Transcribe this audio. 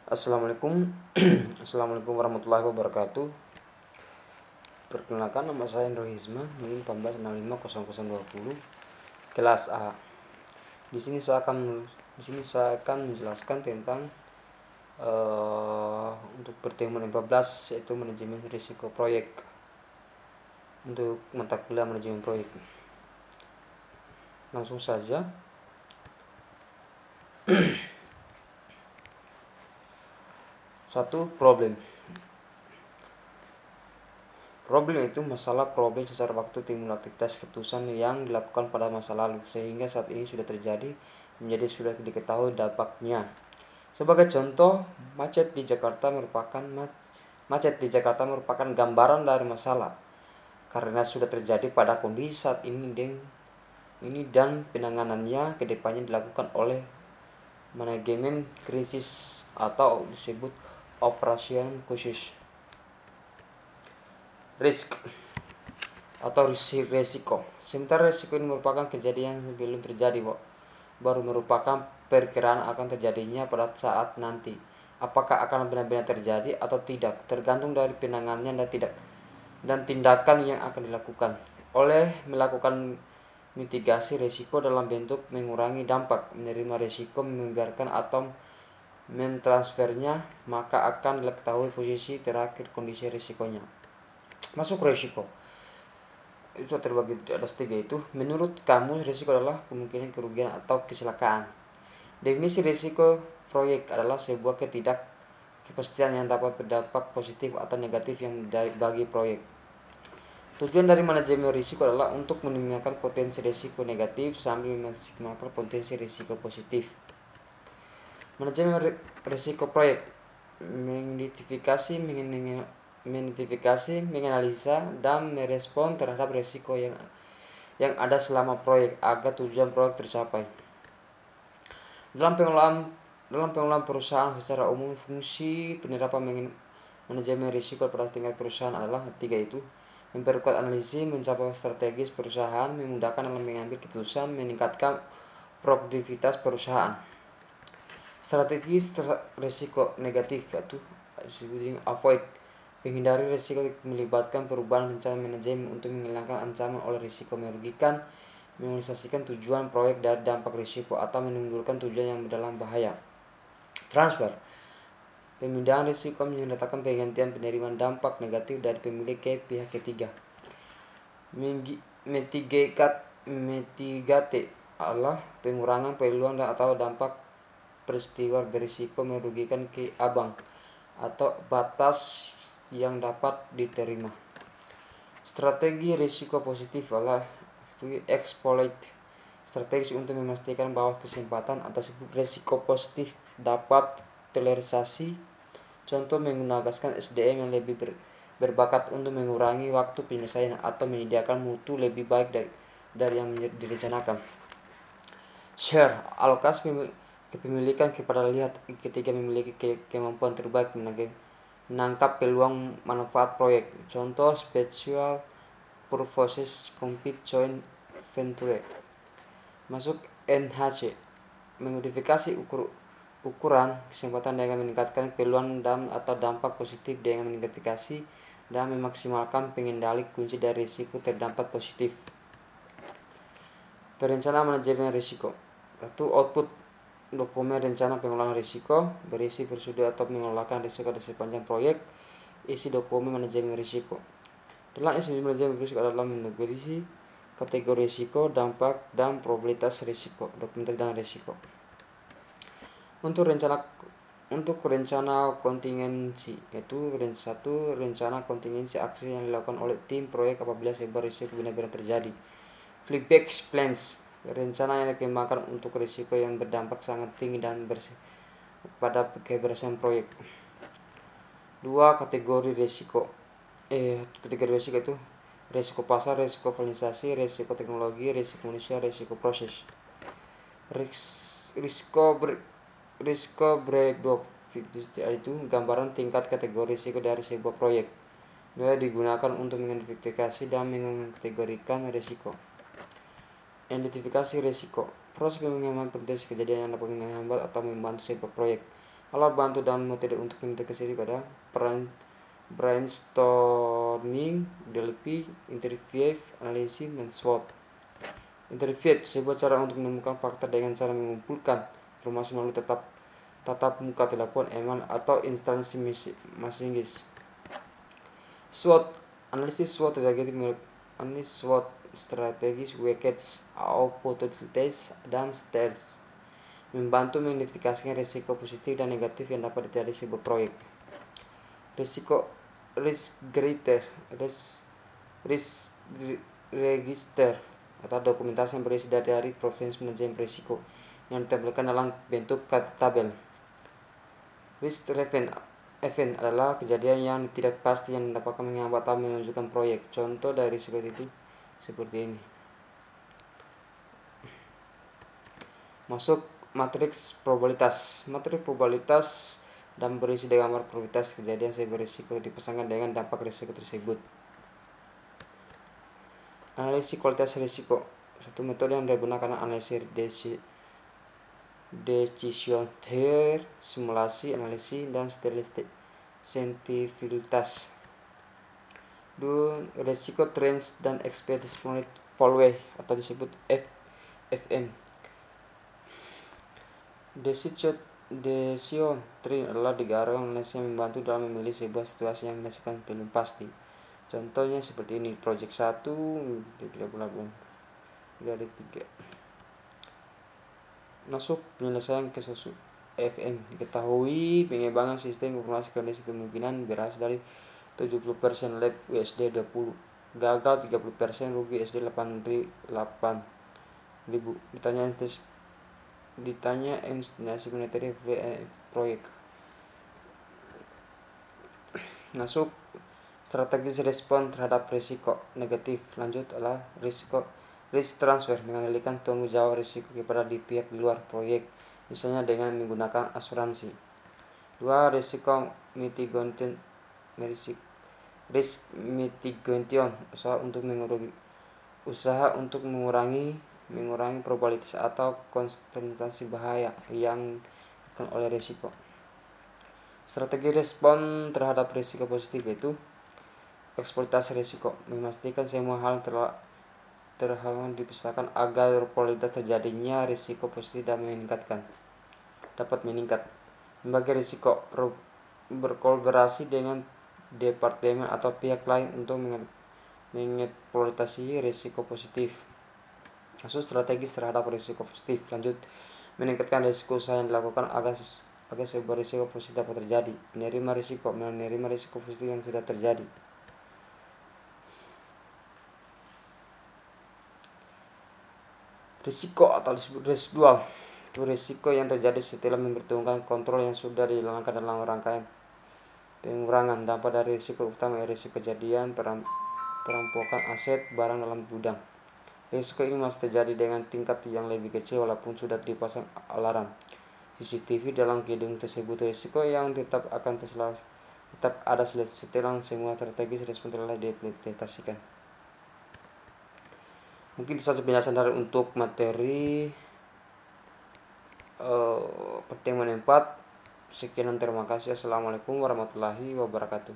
Assalamualaikum. Assalamualaikum warahmatullahi wabarakatuh. Perkenalkan, nama saya Indro Hizma, NIM 14650020, kelas A. Di sini saya akan menjelaskan tentang untuk pertemuan 14, yaitu manajemen risiko proyek. Untuk mata kuliah manajemen proyek. Langsung saja. Satu, problem. Problem itu masalah problem secara waktu timbul aktivitas keputusan yang dilakukan pada masa lalu sehingga saat ini sudah terjadi menjadi sudah diketahui dampaknya. Sebagai contoh, macet di Jakarta merupakan gambaran dari masalah karena sudah terjadi pada kondisi saat ini dan penanganannya kedepannya dilakukan oleh manajemen krisis atau disebut operation khusus. Risk atau resiko. Sementara resiko ini merupakan kejadian yang sebelum terjadi, baru merupakan perkiraan akan terjadinya pada saat nanti. Apakah akan benar-benar terjadi atau tidak tergantung dari penanganannya dan tindakan yang akan dilakukan. Oleh melakukan mitigasi resiko dalam bentuk mengurangi dampak, menerima resiko, membiarkan atau mentransfernya, maka akan diketahui posisi terakhir kondisi resikonya. Masuk resiko itu terbagi atas tiga. Itu menurut kamu resiko adalah kemungkinan kerugian atau kecelakaan. Definisi resiko proyek adalah sebuah ketidakpastian yang dapat berdampak positif atau negatif yang bagi proyek. Tujuan dari manajemen risiko adalah untuk meminimalkan potensi risiko negatif sambil memaksimalkan potensi risiko positif. Manajemen risiko proyek mengidentifikasi, menganalisa, dan merespon terhadap risiko yang ada selama proyek agar tujuan proyek tercapai. Dalam pengelolaan perusahaan secara umum, fungsi penerapan manajemen risiko pada tingkat perusahaan adalah tiga, itu memperkuat analisis, mencapai strategis perusahaan, memudahkan dalam mengambil keputusan, meningkatkan produktivitas perusahaan. Strategis risiko negatif, yaitu avoid, menghindari risiko melibatkan perubahan rencana manajemen untuk menghilangkan ancaman oleh risiko, merugikan, mengekspresikan tujuan proyek dari dampak risiko atau menimbulkan tujuan yang dalam bahaya. Transfer, pemindahan risiko menyatakan penggantian penerimaan dampak negatif dari pemilik ke pihak ketiga. Mitigate adalah pengurangan peluang atau dampak peristiwa berisiko merugikan ke abang atau batas yang dapat diterima. Strategi risiko positif adalah exploit, strategi untuk memastikan bahwa kesempatan atas risiko positif dapat terrealisasi. Contoh, menggunakan SDM yang lebih berbakat untuk mengurangi waktu penyelesaian atau menyediakan mutu lebih baik dari yang direncanakan. Share, alokasi kepemilikan kepada lihat ketika memiliki kemampuan terbaik menangkap peluang manfaat proyek. Contoh, special purposes compete joint venture. Masuk NHC, memodifikasi ukuran kesempatan dengan meningkatkan peluang atau dampak positif dengan mengidentifikasi dan memaksimalkan pengendali kunci dari risiko terdampak positif. Perencanaan manajemen risiko. Satu, output dokumen rencana pengelolaan risiko, berisi prosedur atau mengelolakan risiko di sepanjang proyek. Isi dokumen manajemen risiko. Dalam isi manajemen risiko adalah berisi kategori risiko, dampak, dan probabilitas risiko, dokumentasi dan risiko. Untuk rencana kontingensi, yaitu satu, rencana kontingensi aksi yang dilakukan oleh tim proyek apabila sebuah risiko benar-benar terjadi. Fallback plans, rencana yang dikembangkan untuk risiko yang berdampak sangat tinggi dan pada keberhasilan proyek. Dua, kategori risiko. Kategori risiko itu risiko pasar, risiko validasi, risiko teknologi, risiko manusia, risiko proses. Risiko breakdown itu gambaran tingkat kategori risiko dari sebuah proyek. Dia digunakan untuk mengidentifikasi dan mengkategorikan risiko. Identifikasi risiko, proses pengembangan potensi kejadian yang dapat menghambat atau membantu sebuah proyek. Alat bantu dan metode untuk mendeteksi risiko adalah brainstorming, DLP, interview, analisis, dan SWOT. Interview sebuah cara untuk menemukan fakta dengan cara mengumpulkan informasi melalui tatap muka, telepon, email, atau instansi masing-masing. SWOT analisis SWOT analisis SWOT strategis, weighted, opportunities, dan stats membantu mengidentifikasikan risiko positif dan negatif yang dapat terjadi sebuah proyek. Risk register atau dokumentasi yang berisi dari profesi manajemen risiko yang ditampilkan dalam bentuk tabel. Risk event adalah kejadian yang tidak pasti yang dapat menghambat atau memajukan proyek. Contoh dari risiko itu seperti ini. Masuk matriks probabilitas. Matriks probabilitas dan berisi gambar probabilitas kejadian sebuah risiko dipasangkan dengan dampak risiko tersebut. Analisis kualitas risiko. Satu metode yang digunakan analisis decision tree, simulasi, analisis, dan sensitivitas. Risiko trends dan expected value atau disebut FM. Decision tree adalah diagram analisis yang membantu dalam memilih sebuah situasi yang menghasilkan belum pasti. Contohnya seperti ini, project 1 dari 3. Masuk penyelesaian kasus FM. Diketahui pengembangan sistem informasi kondisi kemungkinan berhasil dari 70% lab USD 20, gagal 30%, rugi USD 8.000. Ditanya estimasi monetary proyek. Masuk strategis respon terhadap risiko negatif. Lanjut adalah risk transfer, mengendalikan tanggung jawab risiko kepada pihak di luar proyek, misalnya dengan menggunakan asuransi. 2. Risiko mitigation, usaha untuk mengurangi probabilitas atau konsentrasi bahaya yang ditekan oleh risiko. Strategi respon terhadap risiko positif yaitu eksploitasi risiko, memastikan semua hal terhalang dipisahkan agar probabilitas terjadinya risiko positif dapat meningkat. Membagi risiko, berkolaborasi dengan departemen atau pihak lain untuk mengeksploitasi risiko positif. Masuk strategis terhadap risiko positif. Lanjut, meningkatkan risiko usaha yang dilakukan agar sebuah risiko positif dapat terjadi. Menerima risiko positif yang sudah terjadi. Risiko atau disebut residual itu risiko yang terjadi setelah memperhitungkan kontrol yang sudah dijalankan dalam rangkaian pengurangan dampak dari risiko utama, risiko kejadian perampokan aset barang dalam gudang. Risiko ini masih terjadi dengan tingkat yang lebih kecil walaupun sudah dipasang alarm CCTV dalam gedung tersebut. Risiko yang tetap ada setelah semua strategi respon telah diimplementasikan. Mungkin saja penjelasan dari untuk materi pertemuan 4. Sekian dan terima kasih. Assalamualaikum warahmatullahi wabarakatuh.